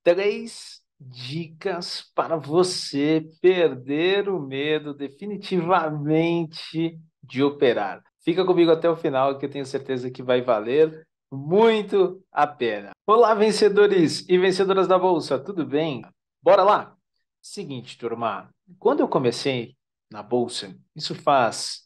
Três dicas para você perder o medo definitivamente de operar. Fica comigo até o final, que eu tenho certeza que vai valer muito a pena. Olá, vencedores e vencedoras da Bolsa, tudo bem? Bora lá? Seguinte, turma, quando eu comecei na Bolsa, isso faz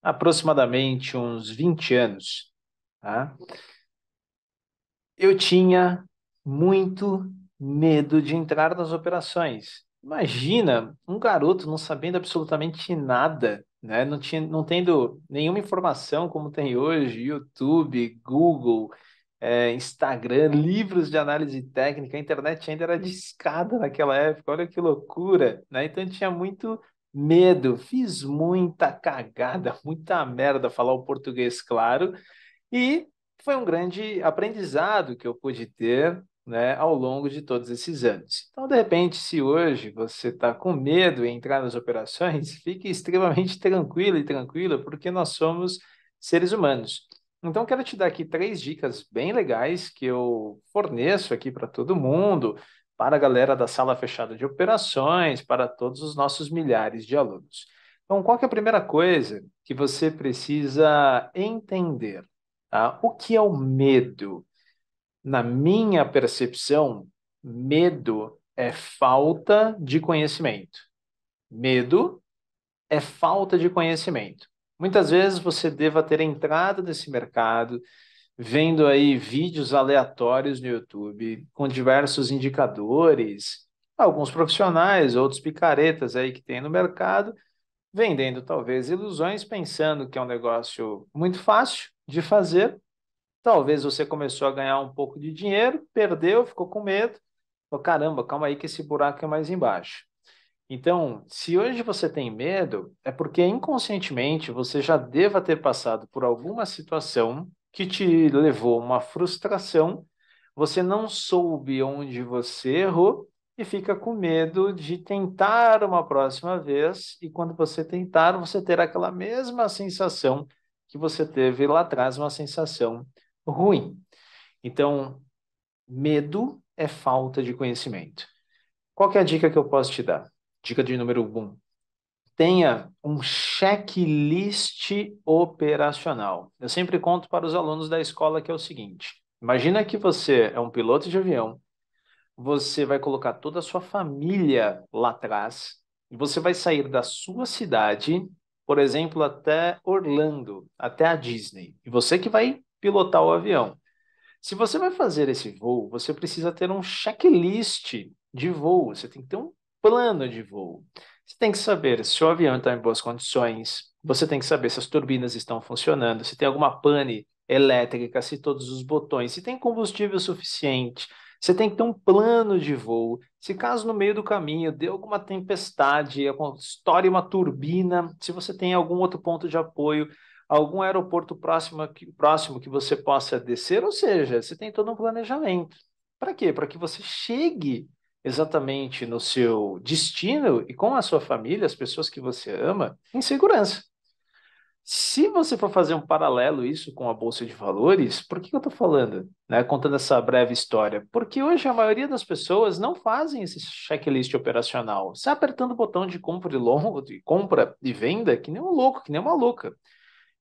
aproximadamente uns 20 anos, tá? Eu tinha muito medo de entrar nas operações. Imagina um garoto não sabendo absolutamente nada, né? Não tendo nenhuma informação como tem hoje, YouTube, Google, Instagram, livros de análise técnica, a internet ainda era discada naquela época, olha que loucura, né? Então eu tinha muito medo, fiz muita cagada, muita merda, falar o português claro, e foi um grande aprendizado que eu pude ter, né, ao longo de todos esses anos. Então, de repente, se hoje você está com medo em entrar nas operações, fique extremamente tranquilo e tranquila, porque nós somos seres humanos. Então, quero te dar aqui três dicas bem legais que eu forneço aqui para todo mundo, para a galera da sala fechada de operações, para todos os nossos milhares de alunos. Então, qual que é a primeira coisa que você precisa entender? Tá? O que é o medo? Na minha percepção, medo é falta de conhecimento. Medo é falta de conhecimento. Muitas vezes você deva ter entrado nesse mercado vendo aí vídeos aleatórios no YouTube com diversos indicadores, alguns profissionais, outros picaretas aí que tem no mercado, vendendo talvez ilusões, pensando que é um negócio muito fácil de fazer. Talvez você começou a ganhar um pouco de dinheiro, perdeu, ficou com medo. Falou, caramba, calma aí que esse buraco é mais embaixo. Então, se hoje você tem medo, é porque inconscientemente você já deva ter passado por alguma situação que te levou a uma frustração, você não soube onde você errou e fica com medo de tentar uma próxima vez, e quando você tentar, você terá aquela mesma sensação que você teve lá atrás, uma sensação ruim. Então, medo é falta de conhecimento. Qual que é a dica que eu posso te dar? Dica de número um: tenha um checklist operacional. Eu sempre conto para os alunos da escola que é o seguinte: imagina que você é um piloto de avião, você vai colocar toda a sua família lá atrás e você vai sair da sua cidade, por exemplo, até Orlando, até a Disney. E você que vai pilotar o avião. Se você vai fazer esse voo, você precisa ter um checklist de voo, você tem que ter um plano de voo. Você tem que saber se o avião está em boas condições, você tem que saber se as turbinas estão funcionando, se tem alguma pane elétrica, se todos os botões, se tem combustível suficiente. Você tem que ter um plano de voo. Se caso no meio do caminho dê alguma tempestade, estoure uma turbina, se você tem algum outro ponto de apoio, algum aeroporto próximo que você possa descer, ou seja, você tem todo um planejamento. Para quê? Para que você chegue exatamente no seu destino e com a sua família, as pessoas que você ama, em segurança. Se você for fazer um paralelo isso com a Bolsa de Valores, por que eu estou falando, né, contando essa breve história? Porque hoje a maioria das pessoas não fazem esse checklist operacional. Você apertando o botão de compra de compra e venda que nem um louco, que nem uma louca.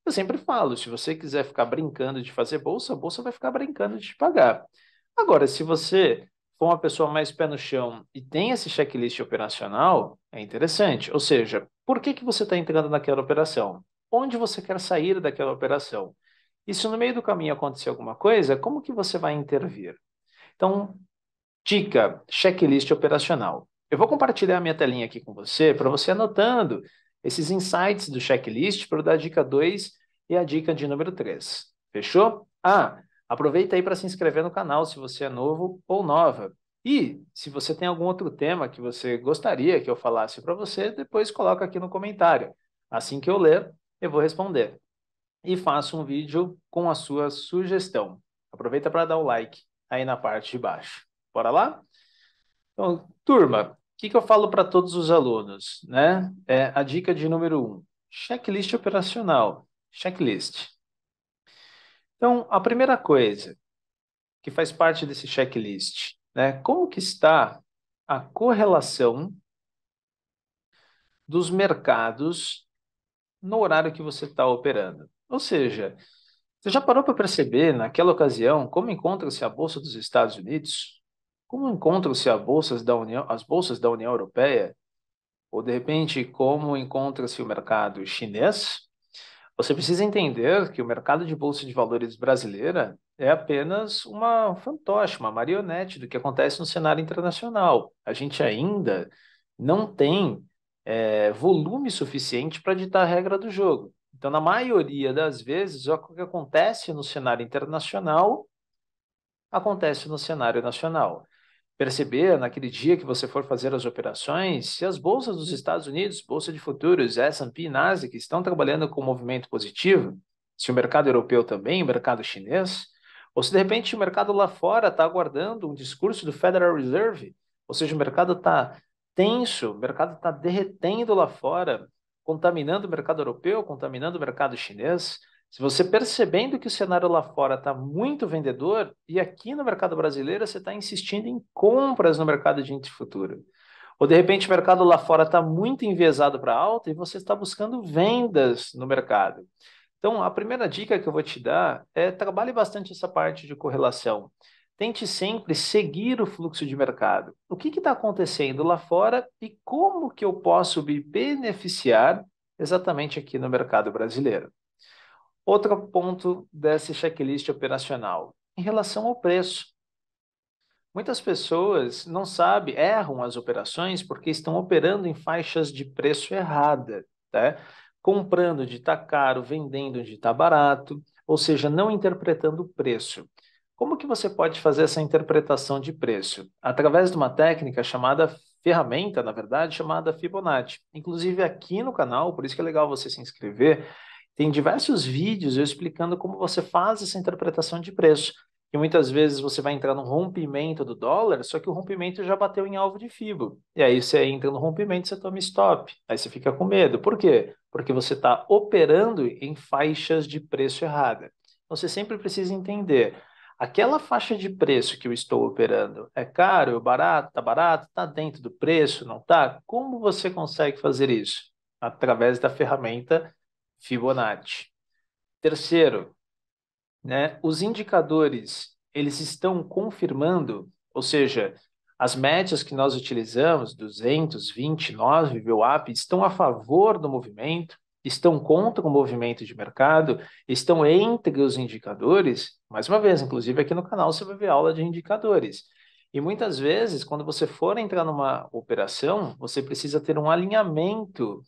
Eu sempre falo, se você quiser ficar brincando de fazer bolsa, a bolsa vai ficar brincando de te pagar. Agora, se você for uma pessoa mais pé no chão e tem esse checklist operacional, é interessante. Ou seja, por que que você está entrando naquela operação? Onde você quer sair daquela operação? E se no meio do caminho acontecer alguma coisa, como que você vai intervir? Então, dica, checklist operacional. Eu vou compartilhar a minha telinha aqui com você, para você anotando esses insights do checklist para eu dar a dica 2 e a dica de número 3. Fechou? Ah, aproveita aí para se inscrever no canal se você é novo ou nova. E se você tem algum outro tema que você gostaria que eu falasse para você, depois coloca aqui no comentário. Assim que eu ler, eu vou responder. E faça um vídeo com a sua sugestão. Aproveita para dar o like aí na parte de baixo. Bora lá? Então, turma, o que que eu falo para todos os alunos, né? É a dica de número um: checklist operacional. Checklist. Então, a primeira coisa que faz parte desse checklist né? Como que está a correlação dos mercados no horário que você está operando? Ou seja, você já parou para perceber, naquela ocasião, como encontra-se a Bolsa dos Estados Unidos? Como encontram-se as bolsas da União Europeia? Ou, de repente, como encontra-se o mercado chinês? Você precisa entender que o mercado de bolsa de valores brasileira é apenas uma fantoche, uma marionete do que acontece no cenário internacional. A gente ainda não tem volume suficiente para ditar a regra do jogo. Então, na maioria das vezes, o que acontece no cenário internacional acontece no cenário nacional. Perceber naquele dia que você for fazer as operações, se as bolsas dos Estados Unidos, Bolsa de Futuros, S&P e Nasdaq estão trabalhando com movimento positivo, se o mercado europeu também, o mercado chinês, ou se de repente o mercado lá fora está aguardando um discurso do Federal Reserve, ou seja, o mercado está tenso, o mercado está derretendo lá fora, contaminando o mercado europeu, contaminando o mercado chinês. Se você percebendo que o cenário lá fora está muito vendedor, e aqui no mercado brasileiro você está insistindo em compras no mercado de índice futuro. Ou de repente o mercado lá fora está muito enviesado para alta e você está buscando vendas no mercado. Então, a primeira dica que eu vou te dar é trabalhe bastante essa parte de correlação. Tente sempre seguir o fluxo de mercado. O que está acontecendo lá fora e como que eu posso me beneficiar exatamente aqui no mercado brasileiro. Outro ponto desse checklist operacional, em relação ao preço. Muitas pessoas não sabem, erram as operações porque estão operando em faixas de preço errada, tá? Comprando onde está caro, vendendo onde está barato, ou seja, não interpretando o preço. Como que você pode fazer essa interpretação de preço? Através de uma técnica chamada ferramenta, na verdade, chamada Fibonacci. Inclusive aqui no canal, por isso que é legal você se inscrever, tem diversos vídeos eu explicando como você faz essa interpretação de preço. E muitas vezes você vai entrar no rompimento do dólar, só que o rompimento já bateu em alvo de FIBO. E aí você entra no rompimento, você toma stop. Aí você fica com medo. Por quê? Porque você está operando em faixas de preço errada. Então, você sempre precisa entender. Aquela faixa de preço que eu estou operando é caro, é barato, está dentro do preço, não está? Como você consegue fazer isso? Através da ferramenta Fibonacci. Terceiro, né, os indicadores, eles estão confirmando, ou seja, as médias que nós utilizamos, 229 VWAP, estão a favor do movimento, estão contra o movimento de mercado, estão entre os indicadores. Mais uma vez, inclusive aqui no canal você vai ver aula de indicadores. E muitas vezes, quando você for entrar numa operação, você precisa ter um alinhamento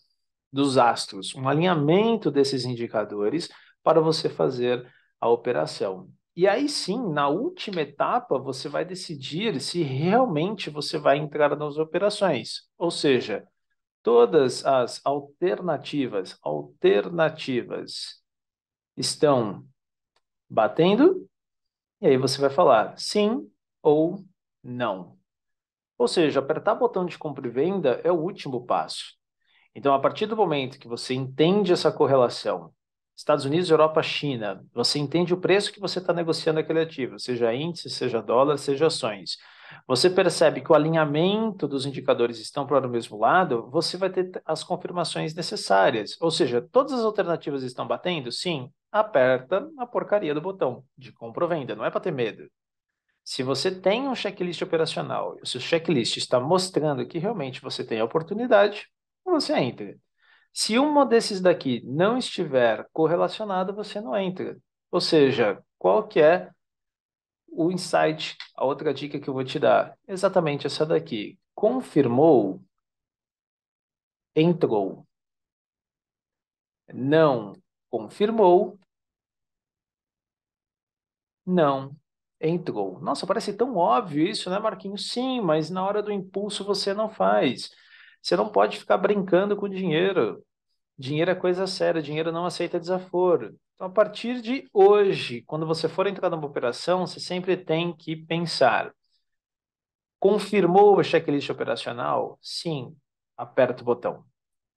dos astros, um alinhamento desses indicadores para você fazer a operação. E aí sim, na última etapa, você vai decidir se realmente você vai entrar nas operações. Ou seja, todas as alternativas estão batendo, e aí você vai falar sim ou não. Ou seja, apertar o botão de compra e venda é o último passo. Então, a partir do momento que você entende essa correlação, Estados Unidos, Europa, China, você entende o preço que você está negociando aquele ativo, seja índice, seja dólar, seja ações. Você percebe que o alinhamento dos indicadores estão para o mesmo lado, você vai ter as confirmações necessárias. Ou seja, todas as alternativas estão batendo? Sim. Aperta a porcaria do botão de compra ou venda, não é para ter medo. Se você tem um checklist operacional e o seu checklist está mostrando que realmente você tem a oportunidade, você entra. Se uma desses daqui não estiver correlacionado, você não entra. Ou seja, qual que é o insight, a outra dica que eu vou te dar? Exatamente essa daqui. Confirmou, entrou. Não confirmou, não entrou. Nossa, parece tão óbvio isso, né, Marquinhos? Sim, mas na hora do impulso você não faz. Você não pode ficar brincando com dinheiro. Dinheiro é coisa séria, dinheiro não aceita desaforo. Então, a partir de hoje, quando você for entrar numa operação, você sempre tem que pensar: confirmou o checklist operacional? Sim, aperta o botão.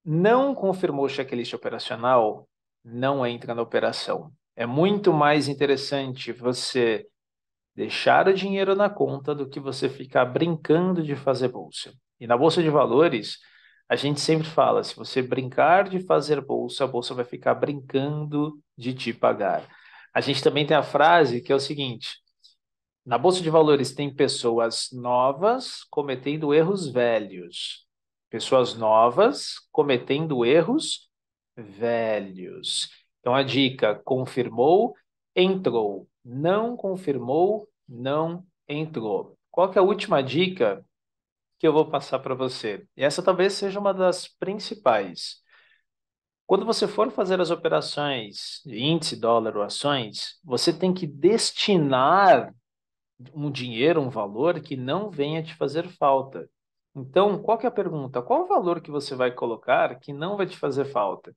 Não confirmou o checklist operacional? Não entra na operação. É muito mais interessante você deixar o dinheiro na conta do que você ficar brincando de fazer bolsa. E na bolsa de valores, a gente sempre fala, se você brincar de fazer bolsa, a bolsa vai ficar brincando de te pagar. A gente também tem a frase que é o seguinte: na bolsa de valores tem pessoas novas cometendo erros velhos. Pessoas novas cometendo erros velhos. Então a dica: confirmou, entrou. Não confirmou, não entrou. Qual que é a última dica que eu vou passar para você? E essa talvez seja uma das principais. Quando você for fazer as operações de índice, dólar ou ações, você tem que destinar um dinheiro, um valor que não venha te fazer falta. Então, qual que é a pergunta? Qual o valor que você vai colocar que não vai te fazer falta?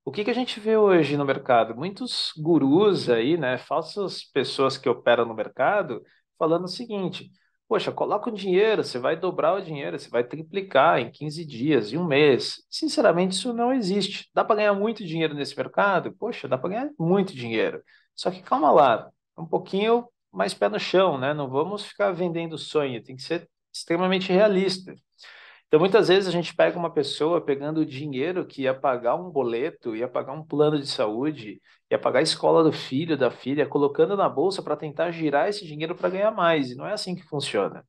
O que que a gente vê hoje no mercado? Muitos gurus aí, né, falsas pessoas que operam no mercado, falando o seguinte: poxa, coloca o dinheiro, você vai dobrar o dinheiro, você vai triplicar em 15 dias, em um mês. Sinceramente, isso não existe. Dá para ganhar muito dinheiro nesse mercado? Poxa, dá para ganhar muito dinheiro. Só que calma lá, um pouquinho mais pé no chão, né? Não vamos ficar vendendo sonho, tem que ser extremamente realista. Então, muitas vezes a gente pega uma pessoa pegando o dinheiro que ia pagar um boleto, ia pagar um plano de saúde, ia pagar a escola do filho, da filha, colocando na bolsa para tentar girar esse dinheiro para ganhar mais. E não é assim que funciona.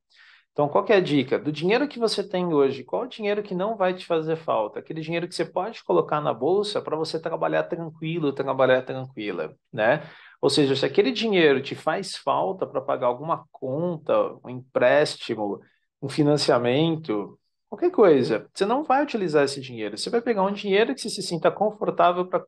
Então, qual que é a dica? Do dinheiro que você tem hoje, qual o dinheiro que não vai te fazer falta? Aquele dinheiro que você pode colocar na bolsa para você trabalhar tranquilo, trabalhar tranquila, né? Ou seja, se aquele dinheiro te faz falta para pagar alguma conta, um empréstimo, um financiamento, qualquer coisa, você não vai utilizar esse dinheiro. Você vai pegar um dinheiro que você se sinta confortável para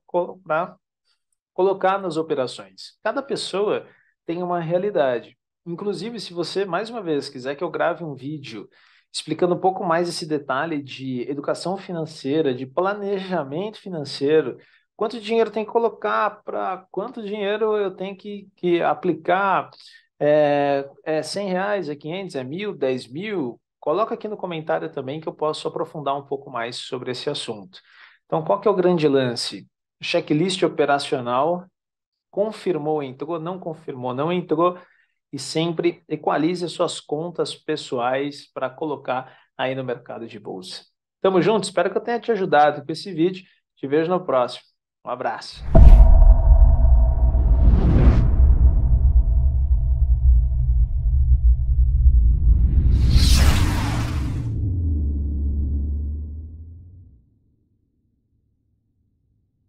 colocar nas operações. Cada pessoa tem uma realidade. Inclusive, se você, mais uma vez, quiser que eu grave um vídeo explicando um pouco mais esse detalhe de educação financeira, de planejamento financeiro, quanto dinheiro tem que colocar para quanto dinheiro eu tenho que aplicar, é 100 reais, é 500, é 1.000, 10 mil, coloca aqui no comentário também que eu posso aprofundar um pouco mais sobre esse assunto. Então, qual que é o grande lance? Checklist operacional, confirmou, entrou, não confirmou, não entrou, e sempre equalize as suas contas pessoais para colocar aí no mercado de bolsa. Tamo junto, espero que eu tenha te ajudado com esse vídeo. Te vejo no próximo. Um abraço.